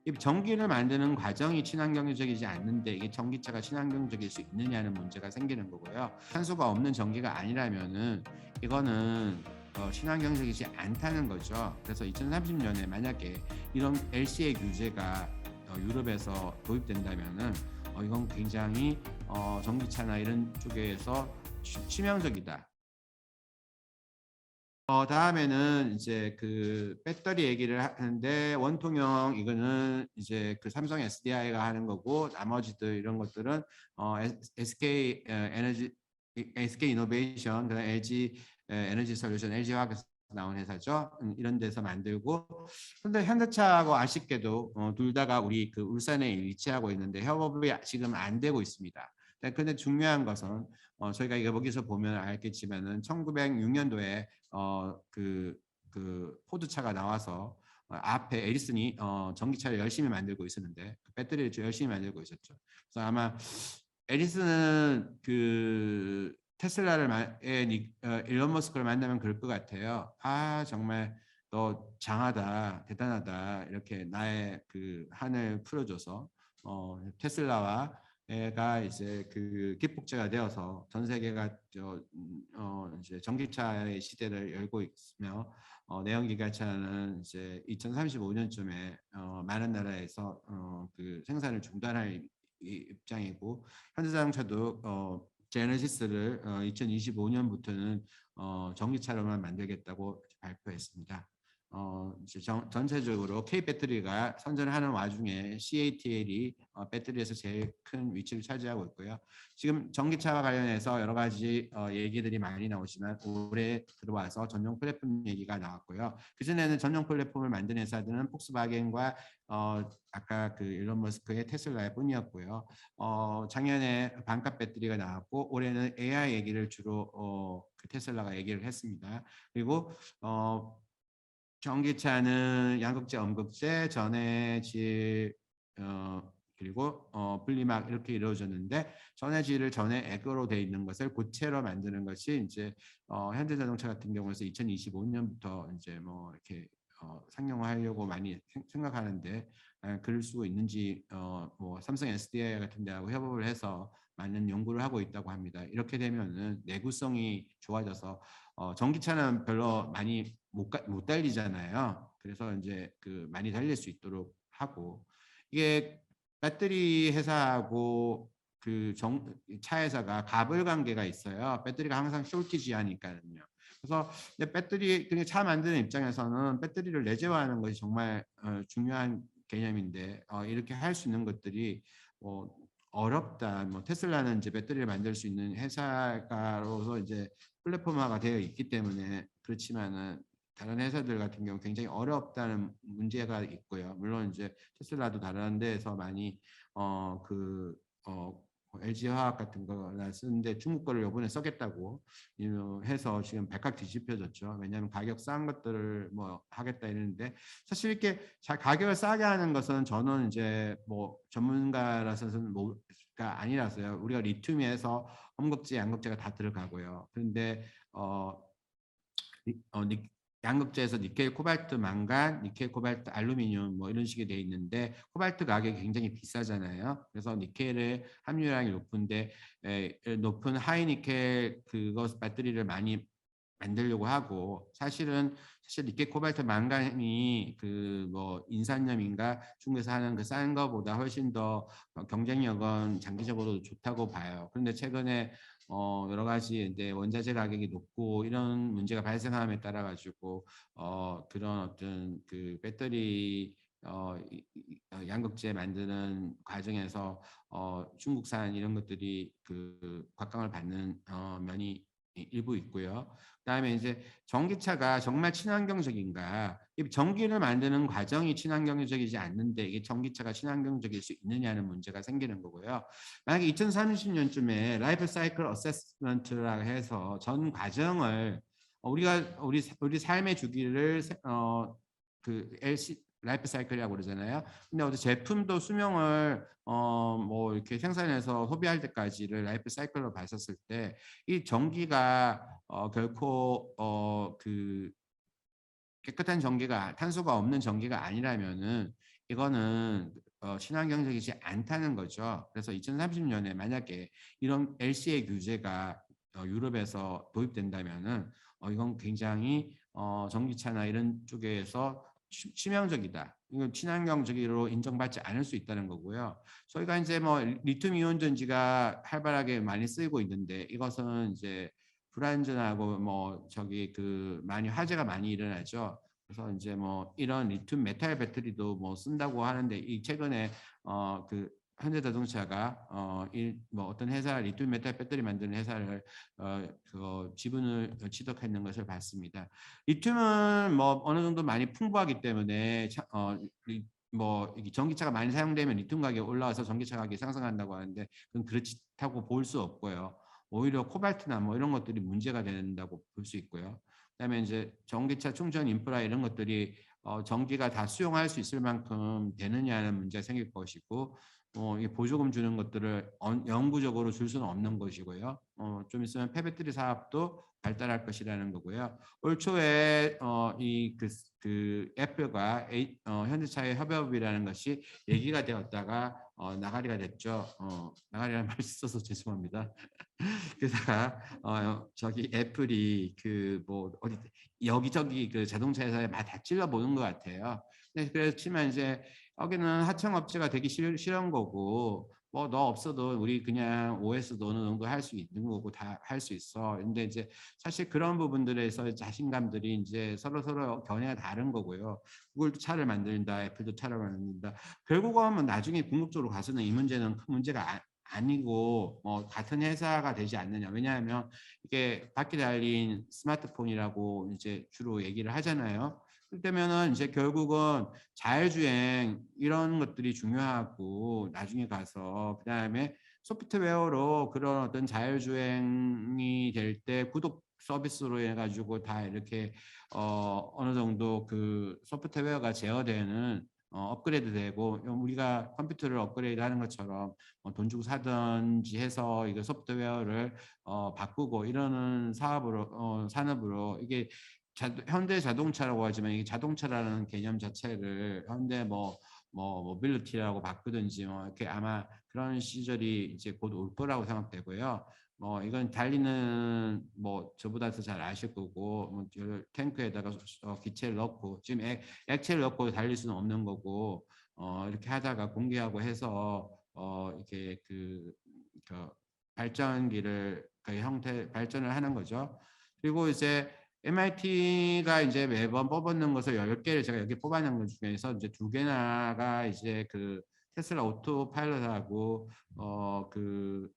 이 전기를 만드는 과정이 친환경적이지 않는데 이게 전기차가 친환경적일 수 있느냐는 문제가 생기는 거고요. 탄소가 없는 전기가 아니라면은 이거는 친환경적이지 않다는 거죠. 그래서 2030년에 만약에 이런 LCA 규제가 유럽에서 도입된다면은 이건 굉장히 전기차나 이런 쪽에서 치명적이다. 다음에는 이제 그 배터리 얘기를 하는데 원통형 이거는 이제 그 삼성 SDI가 하는 거고 나머지들 이런 것들은 SK 에너지 SK 이노베이션 그다음 LG 에너지 솔루션 LG 화학에서 나온 회사죠. 이런 데서 만들고 근데 현대차하고 아쉽게도 둘 다가 우리 그 울산에 위치하고 있는데 협업이 지금 안 되고 있습니다. 근데 중요한 것은 저희가 여기서 보면 알겠지만은 1906년도에 그 포드차가 나와서 앞에 에디슨이 전기차를 열심히 만들고 있었는데 그 배터리를 열심히 만들고 있었죠. 그래서 아마 에디슨은 그 테슬라를 일론 머스크를 만나면 그럴 것 같아요. 아 정말 너 장하다, 대단하다 이렇게 나의 그 한을 풀어줘서 테슬라와 가 이제 그 기폭제가 되어서 전 세계가 이제 전기차의 시대를 열고 있으며 내연기관차는 이제 2035년쯤에 많은 나라에서 그 생산을 중단할 입장이고 현대자동차도 제네시스를 2025년부터는 전기차로만 만들겠다고 발표했습니다. 이제 전체적으로 K 배터리가 선전하는 와중에 CATL이 배터리에서 제일 큰 위치를 차지하고 있고요. 지금 전기차와 관련해서 여러 가지 얘기들이 많이 나오지만 올해 들어와서 전용 플랫폼 얘기가 나왔고요. 그전에는 전용 플랫폼을 만든 회사들은 폭스바겐과 아까 그 일론 머스크의 테슬라의 뿐이었고요. 작년에 반값 배터리가 나왔고 올해는 AI 얘기를 주로 그 테슬라가 얘기를 했습니다. 그리고 전기차는 양극재, 음극재, 전해질 그리고 분리막 이렇게 이루어졌는데 전해질을 전해 액으로 되어 있는 것을 고체로 만드는 것이 이제 현대자동차 같은 경우에서 2025년부터 이제 뭐 이렇게 상용화하려고 많이 생각하는데 그럴 수 있는지 뭐 삼성 SDI 같은 데하고 협업을 해서 많은 연구를 하고 있다고 합니다. 이렇게 되면은 내구성이 좋아져서 전기차는 별로 많이 못 달리잖아요. 그래서 이제 그 많이 달릴 수 있도록 하고 이게 배터리 회사하고 그 차 회사가 갑을 관계가 있어요. 배터리가 항상 쇼티지 하니까요. 그래서 배터리 그냥 차 만드는 입장에서는 배터리를 내재화하는 것이 정말 중요한 개념인데 이렇게 할 수 있는 것들이 어렵다. 뭐 테슬라는 이제 배터리를 만들 수 있는 회사가로서 이제 플랫폼화가 되어 있기 때문에 그렇지만은 다른 회사들 같은 경우 굉장히 어렵다는 문제가 있고요. 물론 이제 테슬라도 다른 데에서 많이 LG 화학 같은 거나 쓰는데 중국 거를 이번에 써겠다고 해서 지금 발칵 뒤집혀졌죠. 왜냐하면 가격 싼 것들을 뭐 하겠다 이러는데 사실 이렇게 가격을 싸게 하는 것은 저는 이제 뭐 전문가라서는 뭐가 아니라서요. 우리가 리튬에서 험극제, 양극재가 다 들어가고요. 그런데 양극재에서 니켈, 코발트, 망간, 니켈, 코발트, 알루미늄 뭐 이런 식이 돼 있는데 코발트 가격이 굉장히 비싸잖아요. 그래서 니켈의 함유량이 높은데 높은 하이니켈 그것 배터리를 많이 만들려고 하고 사실 니켈, 코발트, 망간이 그 뭐 인산염인가 중국에서 하는 그 싼 거보다 훨씬 더 경쟁력은 장기적으로 좋다고 봐요. 그런데 최근에 여러 가지 이제 원자재 가격이 높고 이런 문제가 발생함에 따라 가지고 그런 어떤 그 배터리 양극재 만드는 과정에서 중국산 이런 것들이 그 곽강을 받는 면이 일부 있고요. 그다음에 이제 전기차가 정말 친환경적인가? 전기를 만드는 과정이 친환경적이지 않는데 이게 전기차가 친환경적일 수 있느냐는 문제가 생기는 거고요. 만약에 2030년쯤에 라이프 사이클 어세스먼트라고 해서 전 과정을 우리가 우리 삶의 주기를 그 LC 라이프 사이클이라고 그러잖아요. 근데 어떤 제품도 수명을 뭐 이렇게 생산해서 소비할 때까지를 라이프 사이클로 봤었을 때 이 전기가 결코 그 깨끗한 전기가 탄소가 없는 전기가 아니라면은 이거는 친환경적이지 않다는 거죠. 그래서 2030년에 만약에 이런 LCA 규제가 유럽에서 도입된다면은 이건 굉장히 전기차나 이런 쪽에서 치명적이다. 이건 친환경적으로 인정받지 않을 수 있다는 거고요. 저희가 이제 뭐 리튬 이온 전지가 활발하게 많이 쓰이고 있는데 이것은 이제 불안전하고 뭐 저기 그 많이 화재가 많이 일어나죠. 그래서 이제 뭐 이런 리튬 메탈 배터리도 뭐 쓴다고 하는데 이 최근에 그 현대자동차가 뭐 어떤 회사 리튬 메탈 배터리 만드는 회사를 그 지분을 취득했는 것을 봤습니다. 리튬은 뭐 어느 정도 많이 풍부하기 때문에 뭐 전기차가 많이 사용되면 리튬 가격이 올라와서 전기차 가격이 상승한다고 하는데 그건 그렇다고 볼 수 없고요. 오히려 코발트나 뭐 이런 것들이 문제가 된다고 볼 수 있고요. 그다음에 이제 전기차 충전 인프라 이런 것들이 전기가 다 수용할 수 있을 만큼 되느냐는 문제가 생길 것이고 이 보조금 주는 것들을 영구적으로 줄 수는 없는 것이고요. 좀 있으면 폐배터리 사업도 발달할 것이라는 거고요. 올 초에 그 애플과 현대차의 협업이라는 것이 얘기가 되었다가 나가리가 됐죠. 나가리라는 말이 있어서 죄송합니다. 그러다가 저기 애플이 그 뭐 어디 여기저기 그 자동차 회사에 막 다 찔러 보는 것 같아요. 근데 그렇지만 이제 여기는 하청업체가 되기 싫은 거고 뭐 너 없어도 우리 그냥 OS도 어느 정도 할 수 있는 거고 다 할 수 있어. 근데 이제 사실 그런 부분들에서 자신감들이 이제 서로 견해가 다른 거고요. 구글도 차를 만든다, 애플도 차를 만든다. 결국은 뭐 나중에 궁극적으로 가서는 이 문제는 큰 문제가 아니고 같은 회사가 되지 않느냐. 왜냐하면 이게 바퀴 달린 스마트폰이라고 이제 주로 얘기를 하잖아요. 그때면은 이제 결국은 자율주행 이런 것들이 중요하고 나중에 가서 그다음에 소프트웨어로 그런 어떤 자율주행이 될 때 구독 서비스로 해가지고 다 이렇게 어느 정도 그 소프트웨어가 제어되는 업그레이드 되고 우리가 컴퓨터를 업그레이드 하는 것처럼 돈 주고 사든지 해서 이거 소프트웨어를 바꾸고 이러는 사업으로 산업으로 이게 현대 자동차라고 하지만 이게 자동차라는 개념 자체를 현대 뭐 모빌리티라고 바꾸든지 뭐 이렇게 아마 그런 시절이 이제 곧 올 거라고 생각되고요. 이건 달리는 뭐 저보다 더 잘 아실 거고 뭐 탱크에다가 기체를 넣고 지금 액체를 넣고 달릴 수는 없는 거고 이렇게 하다가 공개하고 해서 이렇게 그 발전기를 그 형태 발전을 하는 거죠. 그리고 이제 MIT가 이제 매번 뽑아놓는 것을 10개를 제가 여기 뽑아놓은 것 중에서 이제 2개나가 이제 그 테슬라 오토 파일럿하고 그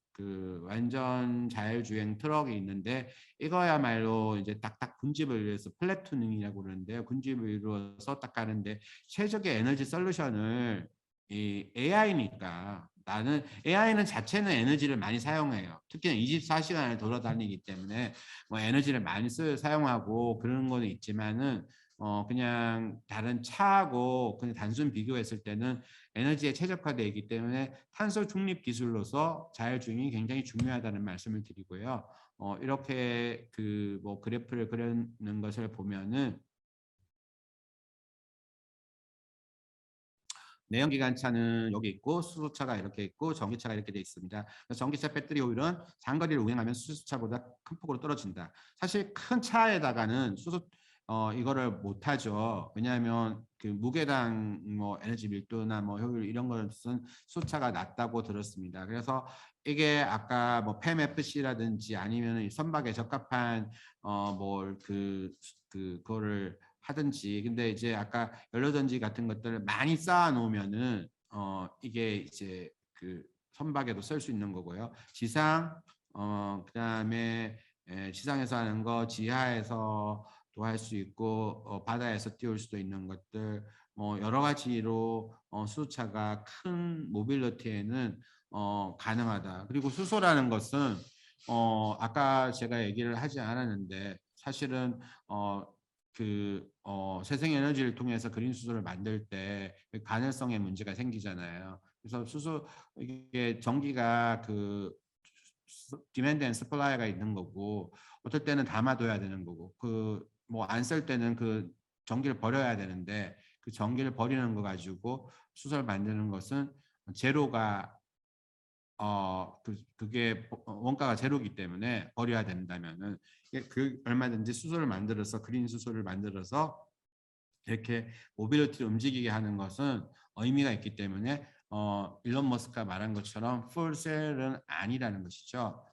완전 자율주행 트럭이 있는데 이거야말로 이제 딱딱 군집을 이뤄서 플래투닝이라고 그러는데요. 군집을 이루어서 딱 가는데 최적의 에너지 솔루션을 이 AI니까 나는 AI는 자체는 에너지를 많이 사용해요. 특히 24시간을 돌아다니기 때문에 뭐 에너지를 많이 사용하고 그런 거는 있지만은 그냥 다른 차하고 그냥 단순 비교했을 때는 에너지에 최적화되어 있기 때문에 탄소 중립 기술로서 자율주행이 굉장히 중요하다는 말씀을 드리고요. 이렇게 그 뭐 그래프를 그리는 것을 보면은 내연기관차는 여기 있고 수소차가 이렇게 있고 전기차가 이렇게 돼 있습니다. 전기차 배터리 효율은 장거리를 운행하면 수소차보다 큰 폭으로 떨어진다. 사실 큰 차에다가는 이거를 못하죠. 왜냐하면 그 무게당 뭐 에너지 밀도나 뭐 효율 이런 것은 수소차가 낮다고 들었습니다. 그래서 이게 아까 뭐 PEM-FC라든지 아니면 선박에 적합한 그거를 하든지 근데 이제 아까 연료전지 같은 것들을 많이 쌓아 놓으면은 이게 이제 그 선박에도 쓸 수 있는 거고요. 지상 그다음에 지상에서 하는 거 지하에서도 할 수 있고 바다에서 띄울 수도 있는 것들 뭐 여러 가지로 수소차가 큰 모빌리티에는 가능하다. 그리고 수소라는 것은 아까 제가 얘기를 하지 않았는데 사실은 재생에너지를 통해서 그린 수소를 만들 때 가능성에 문제가 생기잖아요. 그래서 이게 전기가 그 디맨드 앤 스플라이가 있는 거고 어떨 때는 담아둬야 되는 거고 그 뭐 안 쓸 때는 그 전기를 버려야 되는데 그 전기를 버리는 거 가지고 수소를 만드는 것은 제로가 그게 원가가 제로이기 때문에 버려야 된다면은 그 얼마든지 수소를 만들어서 그린 수소를 만들어서 이렇게 모빌리티를 움직이게 하는 것은 의미가 있기 때문에 일론 머스크가 말한 것처럼 풀셀은 아니라는 것이죠.